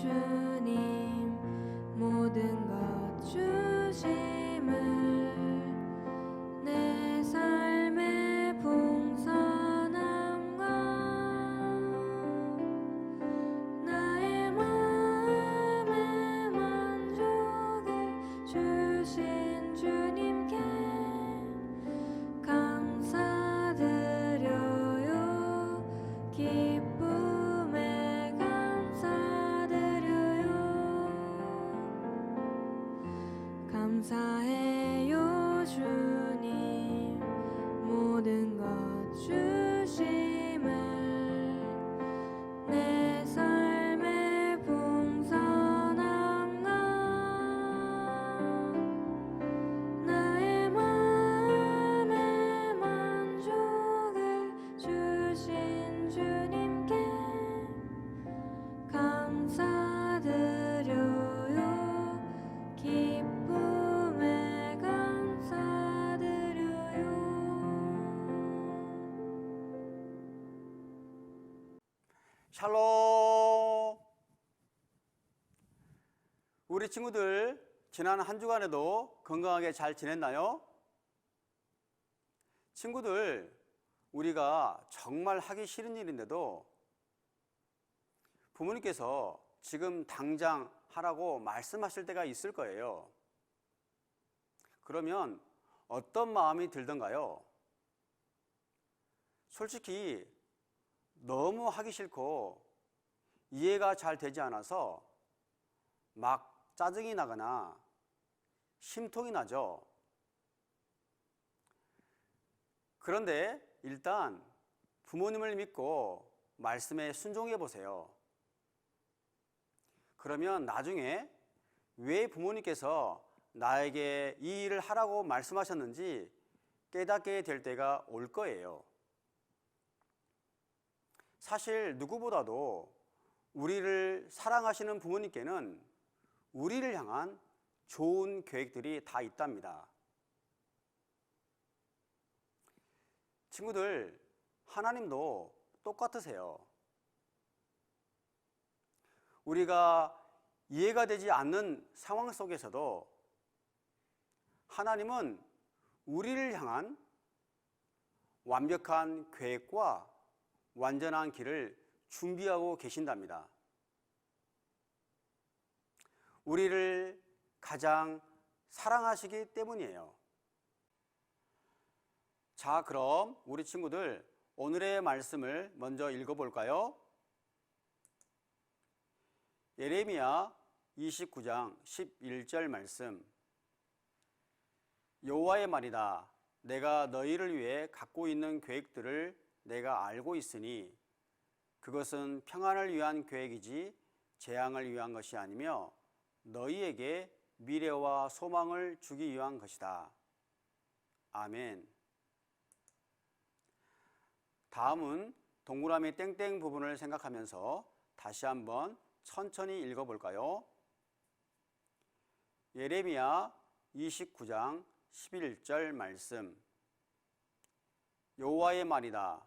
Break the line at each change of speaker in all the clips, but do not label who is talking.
주님 모든 것 주심을 내 삶의 풍성함과 나의 마음의 만족을 주신 주님께 감사드려요. 기쁨에 감사드려요. 감사해요 주님 모든 것 주심을 내 삶의 풍성함과 나의 마음의 만족을 주신 주님께 감사드려요. 기쁨에 감사드려요.
샬롬. 우리 친구들 지난 한 주간에도 건강하게 잘 지냈나요? 친구들, 우리가 정말 하기 싫은 일인데도 부모님께서 지금 당장 하라고 말씀하실 때가 있을 거예요. 그러면 어떤 마음이 들던가요? 솔직히 너무 하기 싫고 이해가 잘 되지 않아서 막 짜증이 나거나 심통이 나죠. 그런데 일단 부모님을 믿고 말씀에 순종해 보세요. 그러면 나중에 왜 부모님께서 나에게 이 일을 하라고 말씀하셨는지 깨닫게 될 때가 올 거예요. 사실 누구보다도 우리를 사랑하시는 부모님께는 우리를 향한 좋은 계획들이 다 있답니다. 친구들, 하나님도 똑같으세요. 우리가 이해가 되지 않는 상황 속에서도 하나님은 우리를 향한 완벽한 계획과 완전한 길을 준비하고 계신답니다. 우리를 가장 사랑하시기 때문이에요. 자, 그럼 우리 친구들 오늘의 말씀을 먼저 읽어볼까요? 예레미야 29장 11절 말씀. 여호와의 말이다. 내가 너희를 위해 갖고 있는 계획들을 내가 알고 있으니 그것은 평안을 위한 계획이지 재앙을 위한 것이 아니며 너희에게 미래와 소망을 주기 위한 것이다. 아멘. 다음은 동그라미 땡땡 부분을 생각하면서 다시 한번 천천히 읽어볼까요? 예레미야 29장 11절 말씀. 여호와의 말이다.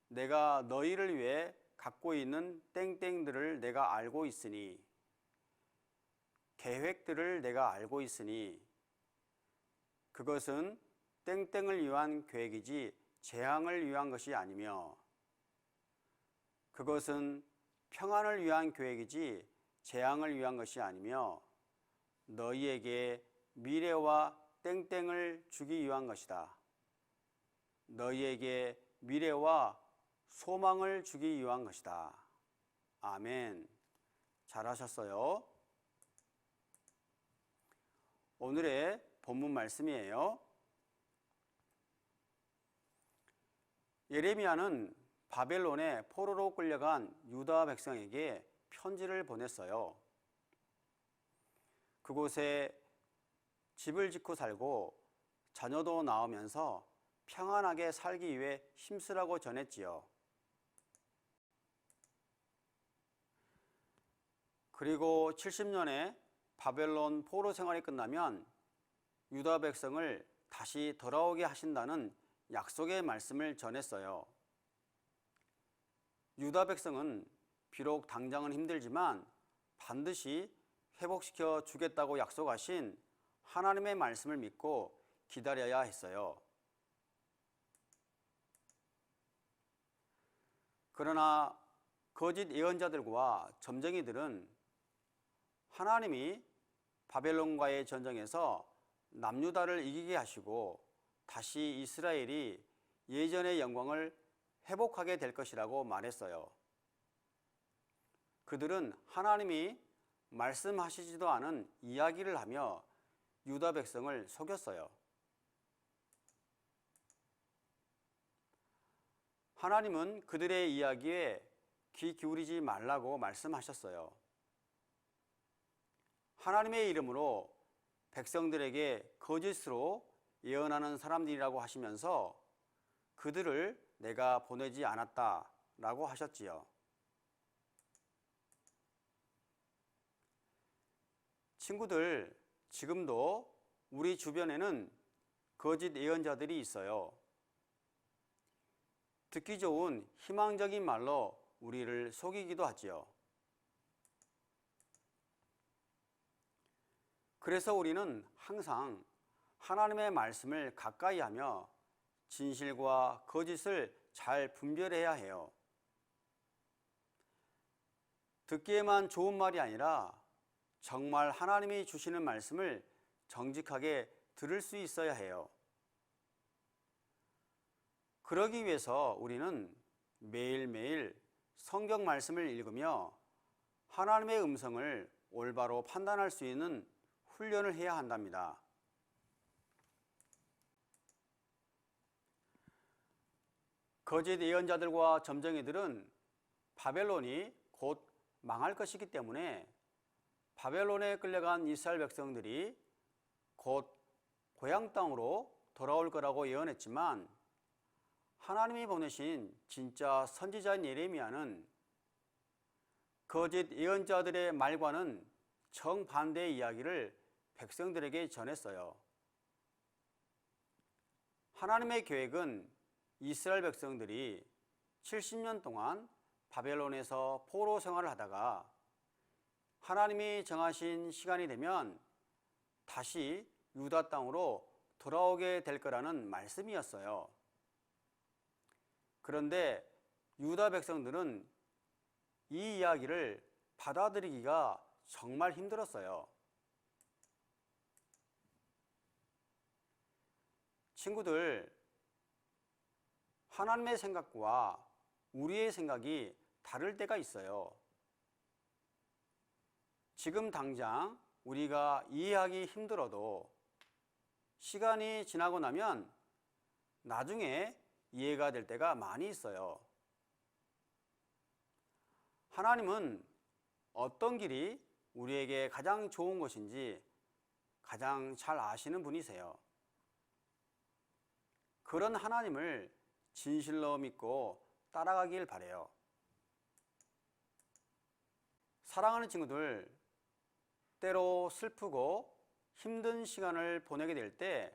내가 너희를 위해 갖고 있는 땡땡들을 내가 알고 있으니 계획들을 내가 알고 있으니 그것은 땡땡을 위한 계획이지 재앙을 위한 것이 아니며 그것은 평안을 위한 계획이지 재앙을 위한 것이 아니며 너희에게 미래와 땡땡을 주기 위한 것이다. 너희에게 미래와 소망을 주기 위한 것이다. 아멘. 잘하셨어요. 오늘의 본문 말씀이에요. 예레미야는 바벨론의 포로로 끌려간 유다 백성에게 편지를 보냈어요. 그곳에 집을 짓고 살고 자녀도 낳으면서 평안하게 살기 위해 힘쓰라고 전했지요. 그리고 70년의 바벨론 포로 생활이 끝나면 유다 백성을 다시 돌아오게 하신다는 약속의 말씀을 전했어요. 유다 백성은 비록 당장은 힘들지만 반드시 회복시켜 주겠다고 약속하신 하나님의 말씀을 믿고 기다려야 했어요. 그러나 거짓 예언자들과 점쟁이들은 하나님이 바벨론과의 전쟁에서 남유다를 이기게 하시고 다시 이스라엘이 예전의 영광을 회복하게 될 것이라고 말했어요. 그들은 하나님이 말씀하시지도 않은 이야기를 하며 유다 백성을 속였어요. 하나님은 그들의 이야기에 귀 기울이지 말라고 말씀하셨어요. 하나님의 이름으로 백성들에게 거짓으로 예언하는 사람들이라고 하시면서 그들을 내가 보내지 않았다라고 하셨지요. 친구들, 지금도 우리 주변에는 거짓 예언자들이 있어요. 듣기 좋은 희망적인 말로 우리를 속이기도 하지요. 그래서 우리는 항상 하나님의 말씀을 가까이 하며 진실과 거짓을 잘 분별해야 해요. 듣기에만 좋은 말이 아니라 정말 하나님이 주시는 말씀을 정직하게 들을 수 있어야 해요. 그러기 위해서 우리는 매일매일 성경 말씀을 읽으며 하나님의 음성을 올바로 판단할 수 있는 훈련을 해야 한답니다. 거짓 예언자들과 점쟁이들은 바벨론이 곧 망할 것이기 때문에 바벨론에 끌려간 이스라엘 백성들이 곧 고향 땅으로 돌아올 거라고 예언했지만 하나님이 보내신 진짜 선지자인 예레미야는 거짓 예언자들의 말과는 정반대의 이야기를 백성들에게 전했어요. 하나님의 계획은 이스라엘 백성들이 70년 동안 바벨론에서 포로 생활을 하다가 하나님이 정하신 시간이 되면 다시 유다 땅으로 돌아오게 될 거라는 말씀이었어요. 그런데 유다 백성들은 이 이야기를 받아들이기가 정말 힘들었어요. 친구들, 하나님의 생각과 우리의 생각이 다를 때가 있어요. 지금 당장 우리가 이해하기 힘들어도 시간이 지나고 나면 나중에 이해가 될 때가 많이 있어요. 하나님은 어떤 길이 우리에게 가장 좋은 것인지 가장 잘 아시는 분이세요. 그런 하나님을 진실로 믿고 따라가길 바라요. 사랑하는 친구들, 때로 슬프고 힘든 시간을 보내게 될 때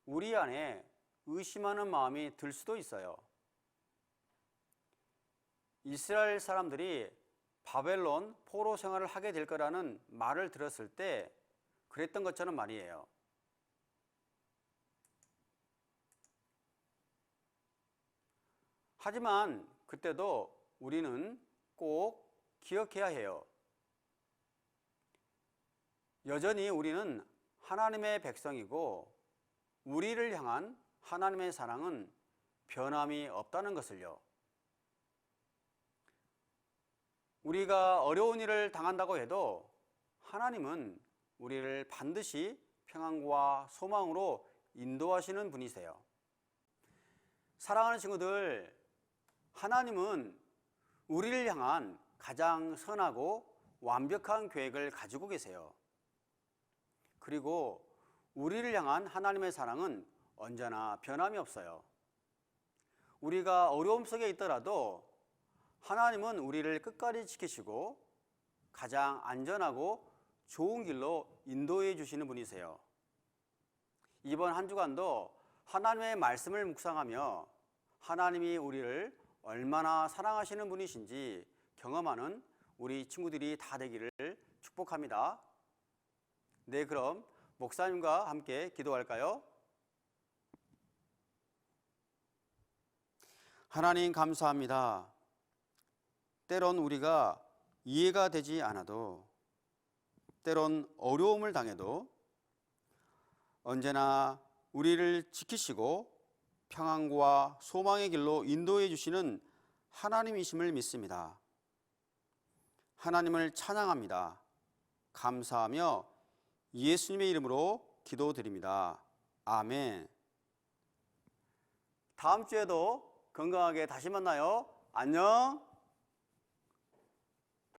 우리 안에 의심하는 마음이 들 수도 있어요. 이스라엘 사람들이 바벨론 포로 생활을 하게 될 거라는 말을 들었을 때 그랬던 것처럼 말이에요. 하지만 그때도 우리는 꼭 기억해야 해요. 여전히 우리는 하나님의 백성이고 우리를 향한 하나님의 사랑은 변함이 없다는 것을요. 우리가 어려운 일을 당한다고 해도 하나님은 우리를 반드시 평안과 소망으로 인도하시는 분이세요. 사랑하는 친구들, 하나님은 우리를 향한 가장 선하고 완벽한 계획을 가지고 계세요. 그리고 우리를 향한 하나님의 사랑은 언제나 변함이 없어요. 우리가 어려움 속에 있더라도 하나님은 우리를 끝까지 지키시고 가장 안전하고 좋은 길로 인도해 주시는 분이세요. 이번 한 주간도 하나님의 말씀을 묵상하며 하나님이 우리를 얼마나 사랑하시는 분이신지 경험하는 우리 친구들이 다 되기를 축복합니다. 네, 그럼 목사님과 함께 기도할까요? 하나님 감사합니다. 때론 우리가 이해가 되지 않아도, 때론 어려움을 당해도 언제나 우리를 지키시고 평안과 소망의 길로 인도해 주시는 하나님이심을 믿습니다. 하나님을 찬양합니다. 감사하며 예수님의 이름으로 기도드립니다. 아멘. 다음 주에도 건강하게 다시 만나요. 안녕.